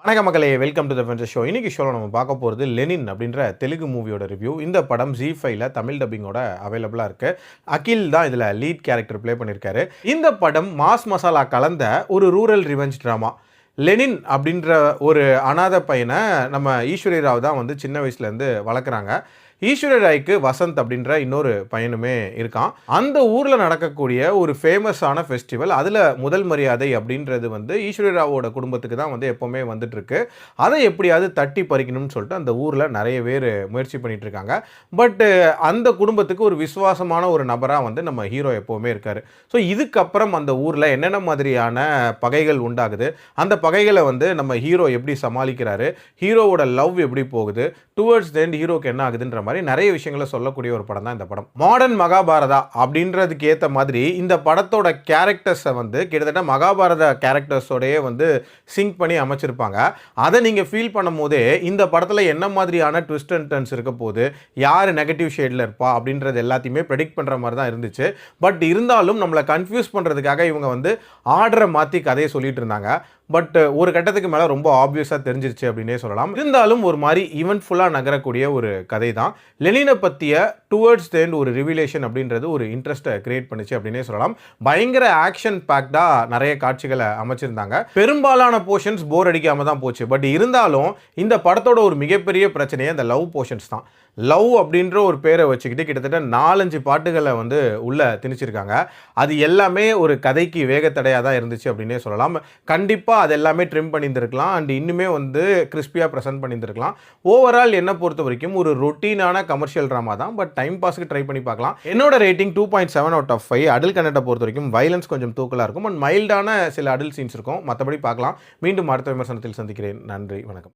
வணக்க மக்களே, welcome to the ஃபென்சர் show. இன்னைக்கு ஷோவில் நம்ம பார்க்க போகிறது லெனின் அப்படின்ற தெலுங்கு மூவியோட ரிவ்யூ. இந்த படம் ஜி5ல தமிழ் டப்பிங்கோட அவைலபிளாக இருக்குது. அகில் தான் இதில் லீட் கேரக்டர் ப்ளே பண்ணியிருக்காரு. இந்த படம் மாஸ் மசாலா கலந்த ஒரு ரூரல் ரிவெஞ்ச் ட்ராமா. லெனின் அப்படின்ற ஒரு அனாதை பையனை நம்ம ஈஸ்வரி ராவ் தான் வந்து சின்ன வயசுலேருந்து வளர்க்குறாங்க. ஈஸ்வரி ராய்க்கு வசந்த் அப்படின்ற இன்னொரு பையனுமே இருக்கான். அந்த ஊரில் நடக்கக்கூடிய ஒரு ஃபேமஸான ஃபெஸ்டிவல், அதில் முதல் மரியாதை அப்படின்றது வந்து ஈஸ்வரி ராவோட குடும்பத்துக்கு தான் வந்து எப்போவுமே வந்துட்டுருக்கு. அதை எப்படியாவது தட்டி பறிக்கணும்னு சொல்லிட்டு அந்த ஊரில் நிறைய பேர் முயற்சி பண்ணிகிட்டு இருக்காங்க. பட்டு அந்த குடும்பத்துக்கு ஒரு விசுவாசமான ஒரு நபராக வந்து நம்ம ஹீரோ எப்போவுமே இருக்கார். ஸோ இதுக்கப்புறம் அந்த ஊரில் என்னென்ன மாதிரியான பகைகள் உண்டாகுது, அந்த பகைகளை வந்து நம்ம ஹீரோ எப்படி சமாளிக்கிறாரு, ஹீரோவோட லவ் எப்படி போகுது, டுவர்ட்ஸ் த எண்ட் ஹீரோக்கு என்ன ஆகுதுன்ற மாதிரி நிறைய விஷயங்களை சொல்லக்கூடிய ஒரு படம் தான் இந்த படம். மாடர்ன் மகாபாரதா அப்படின்றதுக்கு ஏற்ற மாதிரி இந்த படத்தோட கேரக்டர்ஸை வந்து கிட்டத்தட்ட மகாபாரத கேரக்டர்ஸோடையே வந்து சிங்க் பண்ணி அமைச்சிருப்பாங்க. அதை நீங்கள் ஃபீல் பண்ணும் போதே இந்த படத்தில் என்ன மாதிரியான ட்விஸ்ட் அண்ட் டர்ன்ஸ் இருக்க போது, யார் நெகட்டிவ் ஷேடில் இருப்பா அப்படின்றது எல்லாத்தையுமே ப்ரெடிக்ட் பண்ணுற மாதிரி தான் இருந்துச்சு. பட் இருந்தாலும் நம்மளை கன்ஃபியூஸ் பண்ணுறதுக்காக இவங்க வந்து ஆர்டரை மாற்றி கதையை சொல்லிட்டு இருந்தாங்க. பட் ஒரு கட்டத்துக்கு மேலே ரொம்ப ஆப்வியஸாக தெரிஞ்சிருச்சு அப்படின்னே சொல்லலாம். இருந்தாலும் ஒரு மாதிரி ஈவென்ட்ஃபுல்லாக நகரக்கூடிய ஒரு கதை தான். லெனினை பற்றிய டுவர்ட்ஸ் த எண்ட் ஒரு ரிவிலேஷன் அப்படின்றது ஒரு இன்ட்ரெஸ்ட்டை கிரியேட் பண்ணிச்சு அப்படின்னே சொல்லலாம். பயங்கர ஆக்ஷன் பேக்டாக நிறைய காட்சிகளை அமைச்சிருந்தாங்க. பெரும்பாலான போர்ஷன்ஸ் போர் அடிக்காமல் தான் போச்சு. பட் இருந்தாலும் இந்த படத்தோட ஒரு மிகப்பெரிய பிரச்சனையே அந்த லவ் போர்ஷன்ஸ் தான். லவ் அப்படின்ற ஒரு பேரை வச்சுக்கிட்டு கிட்டத்தட்ட 4-5 பாட்டுகளை வந்து உள்ளே திணிச்சிருக்காங்க. அது எல்லாமே ஒரு கதைக்கு வேகத்தடையாக தான் இருந்துச்சு அப்படின்னே சொல்லலாம். கண்டிப்பாக அது எல்லாமே ட்ரிம் பண்ணியிருந்திருக்கலாம் அண்ட் இன்னுமே வந்து கிறிஸ்பியாக ப்ரெசென்ட் பண்ணியிருந்திருக்கலாம். ஓவரால் என்னை பொறுத்த வரைக்கும் ஒரு ரொட்டீனான கமர்ஷியல் ட்ராமா தான். பட் டைம் பாஸ்க்கு ட்ரை பண்ணி பார்க்கலாம். என்னோட ரேட்டிங் 2.7 அவுட் ஆஃப் 5. அடல் கண்டென்ட்டை பொறுத்த வரைக்கும் வைலன்ஸ் கொஞ்சம் தூக்கலாக இருக்கும் அண்ட் மைல்டான சில அடல் சீன்ஸ் இருக்கும். மற்றபடி பார்க்கலாம். மீண்டும் அடுத்த விமர்சனத்தில் சந்திக்கிறேன். நன்றி, வணக்கம்.